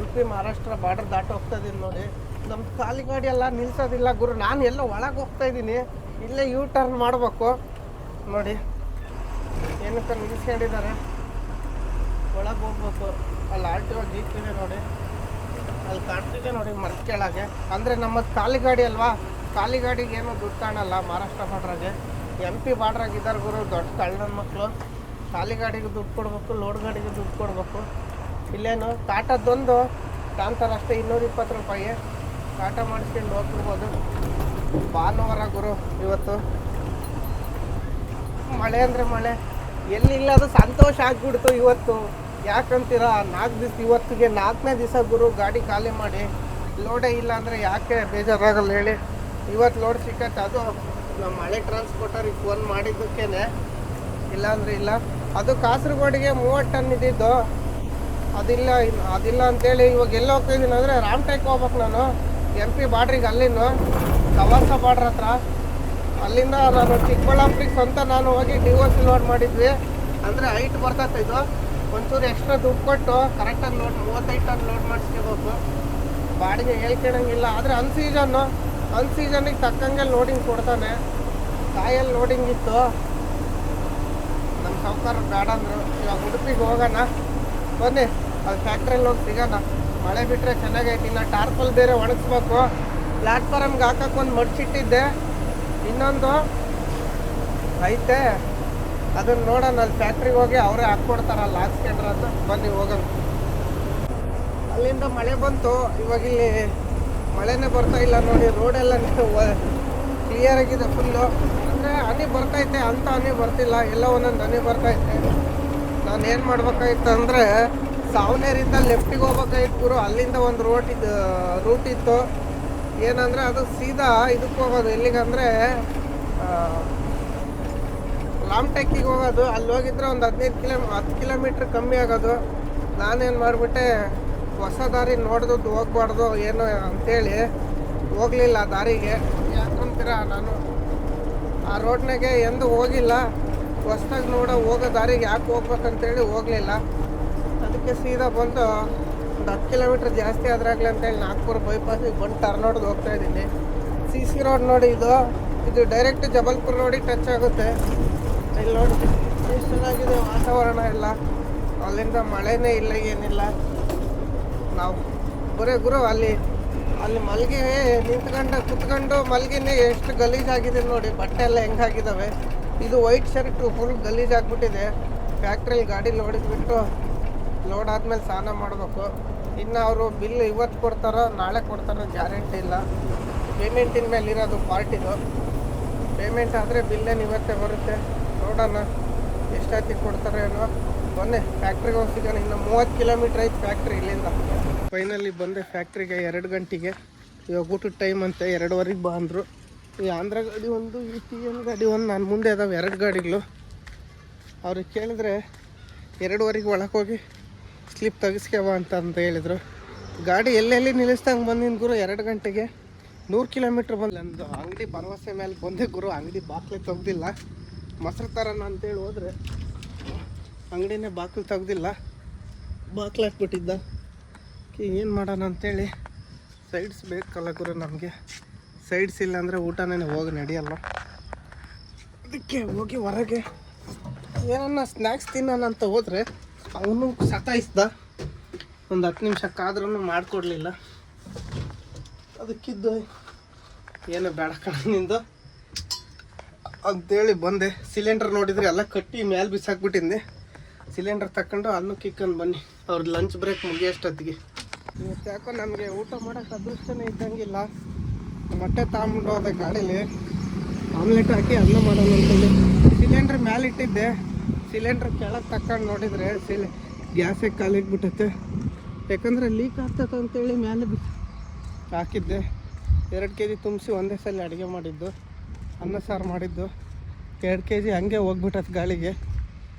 MP ಮಹಾರಾಷ್ಟ್ರ ಬಾರ್ಡರ್ ದಾಟಿ ಹೋಗ್ತಾಯಿದ್ದೀನಿ ನೋಡಿ. ನಮ್ಮ ಖಾಲಿ ಗಾಡಿ ಎಲ್ಲ ನಿಲ್ಸೋದಿಲ್ಲ ಗುರು. ನಾನು ಎಲ್ಲ ಒಳಗೆ ಹೋಗ್ತಾಯಿದ್ದೀನಿ, ಇಲ್ಲೇ U-ಟರ್ನ್ ಮಾಡಬೇಕು ನೋಡಿ. ಏನಕ್ಕೆ ನಿಲ್ಸ್ಕೊಂಡಿದ್ದಾರೆ, ಒಳಗೆ ಹೋಗ್ಬೇಕು. ಅಲ್ಲಿ RTO ಜೀಪ್ ಇದೆ ನೋಡಿ, ಅಲ್ಲಿ ಕಾಣ್ತಿದೆ ನೋಡಿ ಮರದ ಕೆಳಗೆ. ಅಂದರೆ ನಮ್ಮದು ಖಾಲಿ ಗಾಡಿ ಅಲ್ವಾ, ಖಾಲಿ ಗಾಡಿಗೆ ಏನೂ ದುಡ್ಡು ಕಾಣಲ್ಲ ಮಹಾರಾಷ್ಟ್ರ ಬಾರ್ಡ್ರಾಗೆ. MP ಬಾರ್ಡ್ರಾಗಿದ್ದಾರೆ ಗುರು, ದೊಡ್ಡ ಕಳ್ಳನ ಮಕ್ಕಳು. ಖಾಲಿ ಗಾಡಿಗೆ ದುಡ್ಡು ಕೊಡಬೇಕು, ಲೋಡ್ ಗಾಡಿಗೆ ದುಡ್ಡು ಕೊಡಬೇಕು. ಇಲ್ಲೇನು ಟಾಟಾದೊಂದು ತಾಂತಾರೆ ಅಷ್ಟೇ, 220 ರೂಪಾಯಿ. ಟಾಟಾ ಮಾಡಿಸ್ಕೊಂಡು ಹೋಗ್ಬಿಡ್ಬೋದು. ಭಾನುವಾರ ಗುರು ಇವತ್ತು. ಮಳೆ ಅಂದರೆ ಮಳೆ ಎಲ್ಲಿಲ್ಲ, ಅದು ಸಂತೋಷ ಆಗಿಬಿಡ್ತು ಇವತ್ತು. ಯಾಕಂತೀರಾ, 4 ದಿವಸ, ಇವತ್ತಿಗೆ 4ನೇ ದಿವಸ ಗುರು ಗಾಡಿ ಖಾಲಿ ಮಾಡಿ. ಲೋಡೇ ಇಲ್ಲ ಅಂದರೆ ಯಾಕೆ ಬೇಜಾರಾಗಲ್ಲ ಹೇಳಿ. ಇವತ್ತು ಲೋಡ್ ಸಿಕ್ಕತ್ತೆ. ಅದು ನಮ್ಮ ಹಳೆ ಟ್ರಾನ್ಸ್ಪೋರ್ಟರಿಗೆ ಫೋನ್ ಮಾಡಿದ್ದಕ್ಕೇನೆ, ಇಲ್ಲಾಂದರೆ ಇಲ್ಲ. ಅದು ಕಾಸರಗೋಡಿಗೆ 30 ಟನ್ ಇದ್ದಿದ್ದು, ಅದಿಲ್ಲ ಅಂತೇಳಿ ಇವಾಗ ಎಲ್ಲ ಹೋಗ್ತಾಯಿದ್ದೀನಿ ಅಂದರೆ ರಾಮಟೆಕ್ ಹೋಗ್ಬೇಕು ನಾನು. MP ಬಾರ್ಡ್ರಿಗೆ ಅಲ್ಲಿಂದ ಕವಾಸ ಬಾರ್ಡ್ರ್ ಹತ್ರ, ಅಲ್ಲಿಂದ ನಾನು ಚಿಕ್ಕಬಳ್ಳಾಪುರಿಗೆ ಸ್ವಂತ ನಾನು ಹೋಗಿ DOC ಲೋಡ್ ಮಾಡಿದ್ವಿ. ಅಂದರೆ ಹೈಟ್ ಬರ್ತೈತೆ ಇದು, ಒಂಚೂರು ಎಕ್ಸ್ಟ್ರಾ ದುಡ್ಡು ಕೊಟ್ಟು ಕರೆಕ್ಟಾಗಿ ಲೋಡ್ 35 ಟನ್ ಲೋಡ್ ಮಾಡಿಸ್ಕೋಬೇಕು. ಬಾಡಿಗೆ ಹೇಳ್ಕೊಳಂಗಿಲ್ಲ. ಆದರೆ ಅನ್ಸೀಸನ್ನಿಗೆ ತಕ್ಕಂಗೆ ಲೋಡಿಂಗ್ ಕೊಡ್ತಾನೆ. ಕಾಯಲ್ಲಿ ಲೋಡಿಂಗ್ ಇತ್ತು, ನಮ್ಮ ಸಾವುಕಾರ ಬೇಡ ಅಂದರು. ಇವಾಗ ಉಡುಪಿಗೆ ಹೋಗೋಣ ಬನ್ನಿ, ಅದು ಫ್ಯಾಕ್ಟ್ರಿಯಲ್ಲಿ ಹೋಗಿ ಸಿಗೋಣ. ಮಳೆ ಬಿಟ್ಟರೆ ಚೆನ್ನಾಗೈತಿ. ಇನ್ನು ಟಾರ್ಪಲ್ ಬೇರೆ ಒಣಗಿಸ್ಬೇಕು. ಪ್ಲ್ಯಾಟ್ಫಾರಮ್ಗೆ ಹಾಕಕ್ಕೆ ಒಂದು ಮಡ್ಚಿಟ್ಟಿದ್ದೆ, ಇನ್ನೊಂದು ಐತೆ, ಅದನ್ನು ನೋಡೋಣ. ಅಲ್ಲಿ ಫ್ಯಾಕ್ಟ್ರಿಗೆ ಹೋಗಿ ಅವರೇ ಹಾಕ್ಕೊಡ್ತಾರಲ್ಲ ಹಾಕ್ಸ್ಕೊಂಡ್ರಂತ. ಬನ್ನಿ ಹೋಗೋಣ. ಅಲ್ಲಿಂದ ಮಳೆ ಬಂತು, ಇವಾಗ ಇಲ್ಲಿ ಮಳೆನೇ ಬರ್ತಾ ಇಲ್ಲ ನೋಡಿ. ರೋಡೆಲ್ಲ ಕ್ಲಿಯರ್ ಆಗಿದೆ ಫುಲ್ಲು. ಅಂದರೆ ಹನಿ ಬರ್ತೈತೆ, ಅಂಥ ಹನಿ ಬರ್ತಿಲ್ಲ, ಎಲ್ಲ ಒಂದೊಂದು ಹನಿ ಬರ್ತೈತೆ. ನಾನು ಏನು ಮಾಡ್ಬೇಕಾಗಿತ್ತು ಅಂದರೆ ಸಾವನೇರಿಂದ ಲೆಫ್ಟಿಗೆ ಹೋಗ್ಬೇಕಾಗಿತ್ತು ಗುರು. ಅಲ್ಲಿಂದ ಒಂದು ರೂಟ್ ಇತ್ತು. ಏನಂದರೆ ಅದು ಸೀದಾ ಇದಕ್ಕೆ ಹೋಗೋದು, ಎಲ್ಲಿಗಂದರೆ ರಾಮಟೆಕ್ಕಿಗೆ ಹೋಗೋದು. ಅಲ್ಲಿ ಹೋಗಿದ್ರೆ ಒಂದು 10 ಕಿಲೋಮೀಟ್ರ್ ಕಮ್ಮಿ ಆಗೋದು. ನಾನೇನು ಮಾಡಿಬಿಟ್ಟೆ, ಹೊಸ ದಾರಿ ನೋಡ್ದದ್ದು ಹೋಗ್ಬಾರ್ದು ಏನು ಅಂಥೇಳಿ ಹೋಗಲಿಲ್ಲ ದಾರಿಗೆ. ಯಾಕಂತೀರ, ನಾನು ಆ ರೋಡ್ನಾಗೆ ಎಂದೂ ಹೋಗಿಲ್ಲ. ಹೊಸ್ದಾಗಿ ಹೋಗೋ ದಾರಿಗೆ ಯಾಕೆ ಹೋಗ್ಬೇಕಂತೇಳಿ ಹೋಗಲಿಲ್ಲ. ಅದಕ್ಕೆ ಸೀದಾ ಬಂದು ಒಂದು 10 ಕಿಲೋಮೀಟ್ರ್ ಜಾಸ್ತಿ ಆದ್ರಾಗಲಿ ಅಂತೇಳಿ ನಾಗ್ಪುರ ಬೈಪಾಸಿಗೆ ಬಂದು ಟರ್ನ್ ಹೊಡೆದು ಹೋಗ್ತಾಯಿದ್ದೀನಿ. CC ರೋಡ್ ನೋಡಿ, ಇದು ಡೈರೆಕ್ಟ್ ಜಬಲ್ಪುರ್ ರೋಡಿಗೆ ಟಚ್ ಆಗುತ್ತೆ. ಇಲ್ಲಿ ನೋಡಿ ಎಷ್ಟು ಚೆನ್ನಾಗಿದೆ ವಾತಾವರಣ ಎಲ್ಲ. ಅಲ್ಲಿಂದ ಮಳೆನೇ ಇಲ್ಲ, ಏನಿಲ್ಲ. ನಾವು ಗುರು ಅಲ್ಲಿ ಅಲ್ಲಿ ಮಲ್ಗಿ ಕುತ್ಕೊಂಡು ಮಲ್ಗಿನೇ ಎಷ್ಟು ಗಲೀಜಾಗಿದೆ ನೋಡಿ. ಬಟ್ಟೆ ಎಲ್ಲ ಹೆಂಗಾಗಿದ್ದಾವೆ. ಇದು ವೈಟ್ ಶರ್ಟು ಫುಲ್ ಗಲೀಜಾಗ್ಬಿಟ್ಟಿದೆ. ಫ್ಯಾಕ್ಟ್ರಿಲಿ ಗಾಡಿ ಲೋಡಿಸ್ಬಿಟ್ಟು ಲೋಡ್ ಆದಮೇಲೆ ಸ್ನಾನ ಮಾಡಬೇಕು. ಇನ್ನು ಅವರು ಬಿಲ್ ಇವತ್ತು ಕೊಡ್ತಾರೋ ನಾಳೆ ಕೊಡ್ತಾರೋ ಗ್ಯಾರಂಟಿ ಇಲ್ಲ. ಪೇಮೆಂಟಿನ ಮೇಲೆ ಇರೋದು ಪಾರ್ಟಿದು. ಪೇಮೆಂಟ್ ಆದರೆ ಬಿಲ್ಲೇನು ಇವತ್ತೇ ಬರುತ್ತೆ. ನೋಡೋಣ ಎಷ್ಟೊತ್ತಿಗೆ ಕೊಡ್ತಾರೆ ಏನೋ. ಬನ್ನಿ ಫ್ಯಾಕ್ಟ್ರಿಗೆ ಹೋಗಿ ಸಿಗೋಣ. ಇನ್ನು 30 ಕಿಲೋಮೀಟ್ರ್ ಐತೆ ಫ್ಯಾಕ್ಟ್ರಿ ಇಲ್ಲಿಂದ. ಫೈನಲಿ ಬಂದೆ ಫ್ಯಾಕ್ಟ್ರಿಗೆ 2 ಗಂಟೆಗೆ. ಇವಾಗ ಊಟದ ಟೈಮ್ ಅಂತ 2:15 ಬಾ ಅಂದರು. ಈ ಆಂಧ್ರ ಗಾಡಿ ಒಂದು, ಈ TN ಗಾಡಿ ಒಂದು, ನಾನು ಮುಂದೆ ಅದಾವೆ 2 ಗಾಡಿಗಳು. ಅವ್ರಿಗೆ ಕೇಳಿದ್ರೆ 2:15 ಒಳಗೆ ಹೋಗಿ ಸ್ಲಿಪ್ ತೆಗಿಸ್ಕ್ಯವ ಅಂತ ಹೇಳಿದರು. ಗಾಡಿ ಎಲ್ಲೆಲ್ಲಿ ನಿಲ್ಲಿಸ್ದಂಗೆ ಬಂದಿನ ಗುರು 2 ಗಂಟೆಗೆ 100 ಕಿಲೋಮೀಟ್ರ್ ಬಂದು ನಂದು ಅಂಗಡಿ ಭರವಸೆ ಮೇಲೆ ಬಂದೆ ಗುರು. ಅಂಗಡಿ ಬಾಕ್ಲೆ ತೆಗ್ದಿಲ್ಲ. ಮೊಸರು ತರೋಣ ಅಂತೇಳಿ ಹೋದರೆ ಅಂಗಡಿನೇ ಬಾಗಿಲು ತೆಗ್ದಿಲ್ಲ. ಬಾಕ್ಲು ಹಾಕ್ಬಿಟ್ಟಿದ್ದ. ಏನು ಮಾಡೋಣ ಅಂತೇಳಿ ಸೈಡ್ಸ್ ಬೇಕಲ್ಲ ಗುರು ನಮಗೆ. ಸೈಡ್ಸ್ ಇಲ್ಲ ಅಂದರೆ ಊಟನೇ ಹೋಗಿ ನಡೆಯಲ್ಲ. ಅದಕ್ಕೆ ಹೋಗಿ ಹೊರಗೆ ಏನನ್ನ ಸ್ನ್ಯಾಕ್ಸ್ ತಿನ್ನೋಣ ಅಂತ ಹೋದರೆ ಅವನು ಸತಾಯಿಸ್ದ. ಒಂದು 10 ನಿಮಿಷಕ್ಕಾದ್ರೂ ಮಾಡಿಕೊಡ್ಲಿಲ್ಲ. ಅದಕ್ಕಿದ್ದು ಏನು ಬೇಡ ಕಣ್ಣಿಂದು ಅಂತೇಳಿ ಬಂದೆ. ಸಿಲಿಂಡರ್ ನೋಡಿದರೆ ಎಲ್ಲ ಕಟ್ಟಿ ಮೇಲೆ ಬಿಸಾಕ್ಬಿಟ್ಟಿದ್ದೆ. ಸಿಲಿಂಡರ್ ತಗೊಂಡು ಅನ್ನಕ್ಕೆ ಇಕ್ಕೊಂಡು ಬನ್ನಿ. ಅವ್ರದ್ದು ಲಂಚ್ ಬ್ರೇಕ್ ಮುಗಿಯೋಷ್ಟೊತ್ತಿಗೆ. ಇವತ್ತು ಯಾಕೋ ನಮಗೆ ಊಟ ಮಾಡೋಕ್ಕೆ ಅದೃಷ್ಟನೇ ಇದ್ದಂಗಿಲ್ಲ. ಮೊಟ್ಟೆ ತಗೊಂಡು ಹೋದೆ ಗಾಡೀಲಿ. ಆಮ್ಲೆಟ್ ಹಾಕಿ ಅನ್ನ ಮಾಡೋಣ ಅಂತೇಳಿ ಸಿಲಿಂಡ್ರ್ ಮೇಲೆ ಇಟ್ಟಿದ್ದೆ. ಸಿಲಿಂಡ್ರ್ ಕೆಳಗೆ ತಗೊಂಡು ನೋಡಿದರೆ ಗ್ಯಾಸೇ ಖಾಲಿಗ್ಬಿಟ್ಟೈತೆ. ಯಾಕಂದರೆ ಲೀಕ್ ಆಗ್ತದೆ ಅಂತೇಳಿ ಮೇಲೆ ಹಾಕಿದ್ದೆ. 2 kg ತುಂಬಿಸಿ ಒಂದೇ ಸಲ ಅಡುಗೆ ಮಾಡಿದ್ದು. ಅನ್ನ ಸಾರು ಮಾಡಿದ್ದು 2 kg ಹಂಗೆ ಹೋಗ್ಬಿಟ್ಟೈತೆ ಗಾಳಿಗೆ.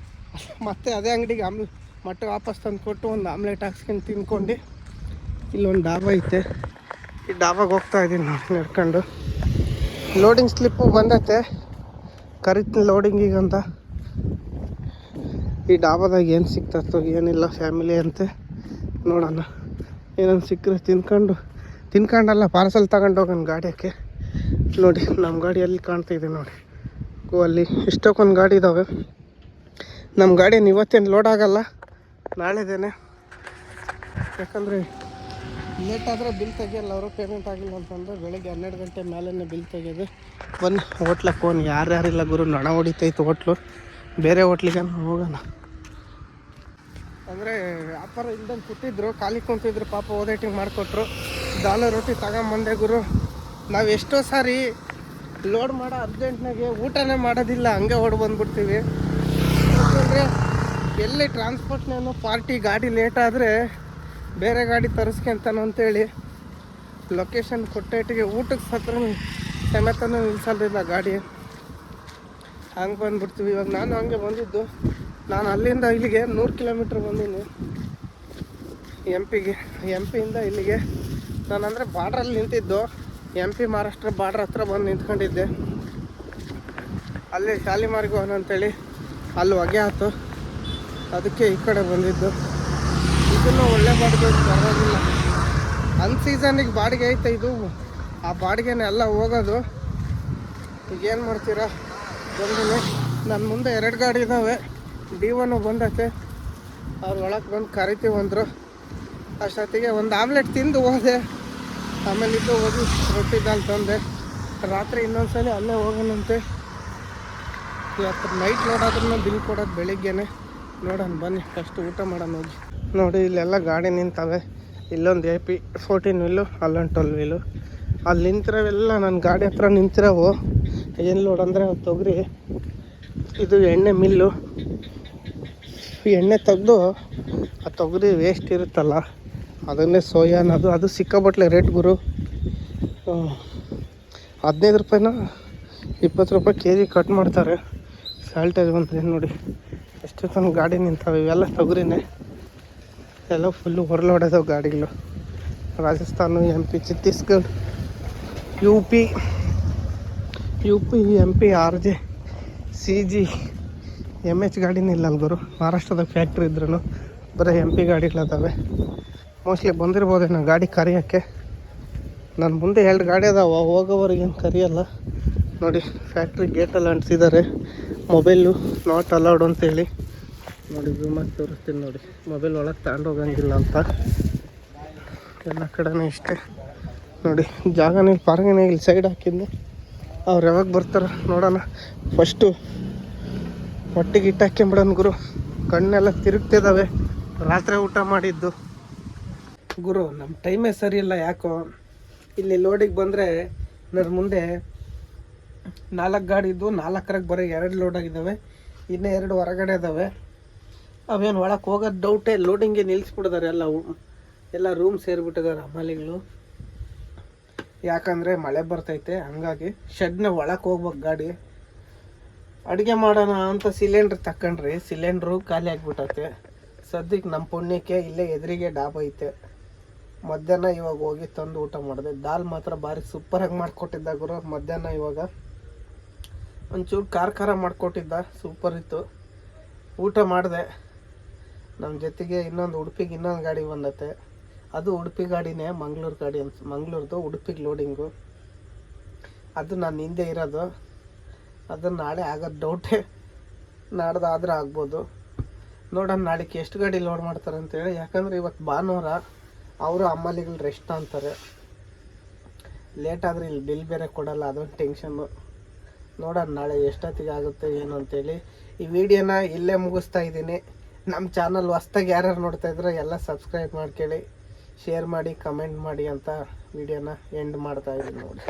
ಮತ್ತೆ ಅದೇ ಅಂಗಡಿಗೆ ಮೊಟ್ಟೆ ವಾಪಸ್ ತಂದು ಕೊಟ್ಟು ಒಂದು ಆಮ್ಲೆಟ್ ಹಾಕ್ಸ್ಕೊಂಡು ತಿನ್ಕೊಂಡು ಇಲ್ಲೊಂದು ಡಾಬಾ ಐತೆ. ಈ ಡಾಬಾಗೆ ಹೋಗ್ತಾ ಇದ್ದೀನಿ ನಾನು ನಡ್ಕೊಂಡು. ಲೋಡಿಂಗ್ ಸ್ಲಿಪ್ಪು ಬಂದೈತೆ. ಕರಿತೀನಿ ಲೋಡಿಂಗಿಗಂತ. ಈ ಡಾಬಾದಾಗ ಏನು ಸಿಗ್ತತ್ತೋ ಏನಿಲ್ಲ ಫ್ಯಾಮಿಲಿ ಅಂತೆ. ನೋಡೋಣ ಏನೊಂದು ಸಿಕ್ಕರೆ ತಿನ್ಕೊಂಡಲ್ಲ ಪಾರ್ಸಲ್ ತಗೊಂಡು ಹೋಗೋಣ ಗಾಡಿಯಕ್ಕೆ. ನೋಡಿ ನಮ್ಮ ಗಾಡಿ ಎಲ್ಲಿ ಕಾಣ್ತಾಯಿದೆ ನೋಡಿ. ಅಲ್ಲಿ ಇಷ್ಟಕ್ಕೊಂದು ಗಾಡಿ ಇದ್ದಾವೆ. ನಮ್ಮ ಗಾಡಿಯನ್ನು ಇವತ್ತೇನು ಲೋಡ್ ಆಗೋಲ್ಲ, ನಾಳೆದೇನೆ. ಯಾಕಂದರೆ ಲೇಟ್ ಆದರೆ ಬಿಲ್ ತೆಗಿಯಲ್ಲ ಅವರು. ಪೇಮೆಂಟ್ ಆಗಿಲ್ಲ ಅಂತಂದರೆ ಬೆಳಗ್ಗೆ 12 ಗಂಟೆ ಮೇಲೇ ಬಿಲ್ ತೆಗೆಯೋದು. ಬನ್ನಿ ಹೋಟ್ಲಕ್ಕೆ ಫೋನ್ ಯಾರ್ಯಾರಿಲ್ಲ ಗುರು. ನೊಣ ಹೊಡಿತೈತೆ ಹೋಟ್ಲು. ಬೇರೆ ಹೋಟ್ಲಿಗೆ ಹೋಗೋಣ. ಅಂದರೆ ವ್ಯಾಪಾರ ಇಲ್ದಂಗೆ ಕೂತಿದ್ರು, ಖಾಲಿ ಕುಂತಿದ್ರು. ಪಾಪ ಓದೈಟಿಂಗ್ ಮಾಡಿಕೊಟ್ರು. ದಾಲ್ ರೊಟ್ಟಿ ತಗೊಂಬಂದೆ ಗುರು. ನಾವು ಎಷ್ಟೋ ಸಾರಿ ಲೋಡ್ ಮಾಡೋ ಅರ್ಜೆಂಟ್ನಾಗೆ ಊಟನೇ ಮಾಡೋದಿಲ್ಲ, ಹಂಗೆ ಓಡಿ ಬಂದುಬಿಡ್ತೀವಿ. ಯಾಕಂದರೆ ಎಲ್ಲಿ ಟ್ರಾನ್ಸ್ಪೋರ್ಟ್ನೇನೋ ಪಾರ್ಟಿ ಗಾಡಿ ಲೇಟ್ ಆದರೆ ಬೇರೆ ಗಾಡಿ ತರಿಸ್ಕೊಂತಾನೋ ಅಂತೇಳಿ ಲೊಕೇಶನ್ ಕೊಟ್ಟೇಟಿಗೆ ಊಟಕ್ಕೆ ಸಮೇತನೂ ನಿಲ್ಸಲ್ದಿಲ್ಲ ಗಾಡಿ. ಹಂಗೆ ಬಂದುಬಿಡ್ತೀವಿ. ಇವಾಗ ನಾನು ಹಂಗೆ ಬಂದಿದ್ದು. ನಾನು ಅಲ್ಲಿಂದ ಇಲ್ಲಿಗೆ 100 ಕಿಲೋಮೀಟ್ರ್ ಬಂದೀನಿ ಎಮ್ ಪಿಯಿಂದ ಇಲ್ಲಿಗೆ. ನಾನು ಅಂದರೆ ಬಾರ್ಡ್ರಲ್ಲಿ ನಿಂತಿದ್ದು. MP ಮಹಾರಾಷ್ಟ್ರ ಬಾರ್ಡ್ರ್ ಹತ್ರ ಬಂದು ನಿಂತ್ಕೊಂಡಿದ್ದೆ. ಅಲ್ಲಿ ಶಾಲಿಮಾರ್ಗೆ ಹೋಗೋಣ ಅಂತೇಳಿ ಅಲ್ಲಿ ಹೊಗೆ ಆಯ್ತು. ಅದಕ್ಕೆ ಈ ಕಡೆ ಬಂದಿದ್ದು. ಇದನ್ನು ಒಳ್ಳೆ ಬಾಡಿಗೆ ಪರವಾಗಿಲ್ಲ. ಅನ್ಸೀಸನಿಗೆ ಬಾಡಿಗೆ ಐತೆ ಇದು. ಆ ಬಾಡಿಗೆನೇ ಎಲ್ಲ ಹೋಗೋದು. ಈಗೇನು ಮಾಡ್ತೀರಾ ಬಂದಿನಿ. ನನ್ನ ಮುಂದೆ 2 ಗಾಡಿ ಇದ್ದಾವೆ. D1 ಬಂದೈತೆ. ಅವ್ರು ಒಳಗೆ ಬಂದು ಕರಿತೀವಿ ಅಂದರು. ಅಷ್ಟೊತ್ತಿಗೆ ಒಂದು ಆಮ್ಲೆಟ್ ತಿಂದು ಹೋದೆ. ಆಮೇಲೆ ಇದ್ದು ಹೋಗಿ ರೊಟ್ಟಿ ದಾಲ್ ತಂದೆ. ರಾತ್ರಿ ಇನ್ನೊಂದ್ಸಲ ಅಲ್ಲೇ ಹೋಗೋಣಂತೆ. ಇವತ್ತು ನೈಟ್ ನೋಡೋದ್ರೂ ಬಿಲ್ ಕೊಡೋದು ಬೆಳಿಗ್ಗೆನೆ. ನೋಡೋಣ ಬನ್ನಿ. ಫಸ್ಟ್ ಊಟ ಮಾಡೋಣ ಹೋಗಿ. ನೋಡಿ ಇಲ್ಲೆಲ್ಲ ಗಾಡಿ ನಿಂತವೆ. ಇಲ್ಲೊಂದು AP 14 ವೀಲು, ಅಲ್ಲೊಂದು 12 ವೀಲು. ಅಲ್ಲಿ ನಿಂತಿರೋವೆಲ್ಲ ನನ್ನ ಗಾಡಿ ಹತ್ರ ನಿಂತಿರೋವು. ಏನು ಲೋಡ್ ಅಂದರೆ ತೊಗರಿ. ಇದು ಎಣ್ಣೆ ಮಿಲ್ಲು. ಎಣ್ಣೆ ತೆಗೆದು ಆ ತೊಗರಿ ವೇಸ್ಟ್ ಇರುತ್ತಲ್ಲ ಅದನ್ನೇ ಸೋಯಾ ಅನ್ನೋದು. ಅದು ಸಿಕ್ಕಾಬಟ್ಲೆ ರೇಟ್ ಗುರು. 15 ರೂಪಾಯಿನ 20 ರೂಪಾಯಿ kg ಕಟ್ ಮಾಡ್ತಾರೆ. ಸಾಲ್ಟೇಜ್ ಬಂದರೆ ನೋಡಿ ಎಷ್ಟು ತನಕ ಗಾಡಿ ನಿಂತವೆ. ಇವೆಲ್ಲ ತೊಗರಿನೇ. ಎಲ್ಲ ಫುಲ್ಲು ಹೊರಲೋಡೋದವು ಗಾಡಿಗಳು. Rajasthan, MP, Chhattisgarh, UP, MP, RJ, CG, MH ಗಾಡಿನೇ ಇಲ್ಲ ಅಲ್ಲಿ ಗುರು. ಮಹಾರಾಷ್ಟ್ರದಾಗ ಫ್ಯಾಕ್ಟ್ರಿ ಇದ್ರೂ ಬರೀ MP ಗಾಡಿಗಳದಾವೆ. ಮೋಸ್ಟ್ಲಿ ಬಂದಿರ್ಬೋದೇನೋ ಗಾಡಿ ಕರಿಯೋಕ್ಕೆ. ನನ್ನ ಮುಂದೆ 2 ಗಾಡಿ ಅದಾವೆ. ಹೋಗೋವರೆಗೇನು ಕರಿಯಲ್ಲ. ನೋಡಿ ಫ್ಯಾಕ್ಟ್ರಿ ಗೇಟಲ್ಲಿ ಅಂಟಿಸಿದ್ದಾರೆ ಮೊಬೈಲು ನಾಟ್ ಅಲೌಡ್ ಅಂತೇಳಿ. ನೋಡಿ ವಿಮಾನ ತೋರಿಸ್ತೀನಿ ನೋಡಿ. ಮೊಬೈಲ್ ಒಳಗೆ ತಗೊಂಡು ಹೋಗಂಗಿಲ್ಲ ಅಂತ. ಎಲ್ಲ ಕಡೆನೂ ಇಷ್ಟೇ. ನೋಡಿ ಜಾಗನೇ ಪಾರ್ಗನೇ ಇಲ್ಲಿ ಸೈಡ್ ಹಾಕಿದ್ದೆ. ಅವ್ರು ಯಾವಾಗ ಬರ್ತಾರೆ ನೋಡೋಣ. ಫಸ್ಟು ಹೊಟ್ಟೆಗೆ ಇಟ್ಟು ಹಾಕ್ಕೊಂಬಿಡೋಣ ಗುರು. ಕಣ್ಣೆಲ್ಲ ತಿರುಗ್ತಿದ್ದಾವೆ, ರಾತ್ರಿ ಊಟ ಮಾಡಿದ್ದು. ಗುರು ನಮ್ಮ ಟೈಮೇ ಸರಿ ಇಲ್ಲ ಯಾಕೋ. ಇಲ್ಲಿ ಲೋಡಿಗೆ ಬಂದರೆ ನನ್ನ ಮುಂದೆ 4 ಗಾಡಿ ಇದ್ದು 4ಕ್ಕೆ ಬರೀ 2 ಲೋಡ್ ಆಗಿದ್ದಾವೆ, ಇನ್ನೂ 2 ಹೊರಗಡೆ ಇದ್ದಾವೆ. ಅವೇನು ಒಳಗೆ ಹೋಗೋದು ಡೌಟೇ. ಲೋಡಿಂಗ್ಗೆ ನಿಲ್ಲಿಸ್ಬಿಟ್ಟಿದ್ದಾರೆ ಎಲ್ಲ ರೂಮ್ ಸೇರಿಬಿಟ್ಟಿದ್ದಾರೆ ಹಮಾಲಿಗಳು. ಯಾಕಂದರೆ ಮಳೆ ಬರ್ತೈತೆ, ಹಂಗಾಗಿ ಶೆಡ್ನ ಒಳಗೆ ಹೋಗ್ಬೇಕು ಗಾಡಿ. ಅಡುಗೆ ಮಾಡೋಣ ಅಂತ ಸಿಲಿಂಡ್ರ್ ತಗೊಂಡ್ರಿ, ಸಿಲಿಂಡ್ರು ಖಾಲಿ ಆಗಿಬಿಟ್ಟೈತೆ. ಸದ್ಯಕ್ಕೆ ನಮ್ಮ ಪುಣ್ಯಕ್ಕೆ ಇಲ್ಲೇ ಎದುರಿಗೆ ಡಾಬಾ ಐತೆ. ಮಧ್ಯಾಹ್ನ ಇವಾಗ ಹೋಗಿ ತಂದು ಊಟ ಮಾಡಿದೆ. ದಾಲ್ ಮಾತ್ರ ಭಾರಿ ಸೂಪರಾಗಿ ಮಾಡಿಕೊಟ್ಟಿದ್ದ ಗುರು. ಮಧ್ಯಾಹ್ನ ಇವಾಗ ಒಂಚೂರು ಖಾರ ಮಾಡಿಕೊಟ್ಟಿದ್ದ, ಸೂಪರ್ ಇತ್ತು. ಊಟ ಮಾಡಿದೆ. ನಮ್ಮ ಜೊತೆಗೆ ಉಡುಪಿಗೆ ಇನ್ನೊಂದು ಗಾಡಿ ಬಂದತೆ. ಅದು ಉಡುಪಿ ಗಾಡಿನೇ, ಮಂಗ್ಳೂರು ಗಾಡಿ ಮಂಗ್ಳೂರ್ದು ಉಡುಪಿಗೆ ಲೋಡಿಂಗು. ಅದು ನಾನು ಹಿಂದೆ ಇರೋದು. ಅದು ನಾಳೆ ಆಗೋದು ಡೌಟೇ, ನಾಡ್ದಾದ್ರೆ ಆಗ್ಬೋದು. ನೋಡೋಣ ನಾಳೆಗೆ ಎಷ್ಟು ಗಾಡಿ ಲೋಡ್ ಮಾಡ್ತಾರೆ ಅಂತೇಳಿ. ಯಾಕಂದರೆ ಇವತ್ತು ಭಾನುವಾರ, ಅವರು ಹಮಾಲಿಗಳು ರೆಸ್ಟ್ ಅಂತಾರೆ. ಲೇಟ್ ಆದರೆ ಇಲ್ಲಿ ಬಿಲ್ ಬೇರೆ ಕೊಡಲ್ಲ, ಅದೊಂದು ಟೆನ್ಷನ್ನು. ನೋಡೋಣ ನಾಳೆ ಎಷ್ಟೊತ್ತಿಗೆ ಆಗುತ್ತೆ ಏನು ಅಂತೇಳಿ. ಈ ವಿಡಿಯೋನ ಇಲ್ಲೇ ಮುಗಿಸ್ತಾ ಇದ್ದೀನಿ. ನಮ್ಮ ಚಾನಲ್ ಹೊಸ್ದಾಗಿ ಯಾರ್ಯಾರು ನೋಡ್ತಾ ಇದ್ರೆ ಎಲ್ಲ ಸಬ್ಸ್ಕ್ರೈಬ್ ಮಾಡ್ಕೊಳ್ಳಿ, ಶೇರ್ ಮಾಡಿ, ಕಮೆಂಟ್ ಮಾಡಿ ಅಂತ ವಿಡಿಯೋನ ಎಂಡ್ ಮಾಡ್ತಾ ಇದ್ದೀನಿ ನೋಡಿ.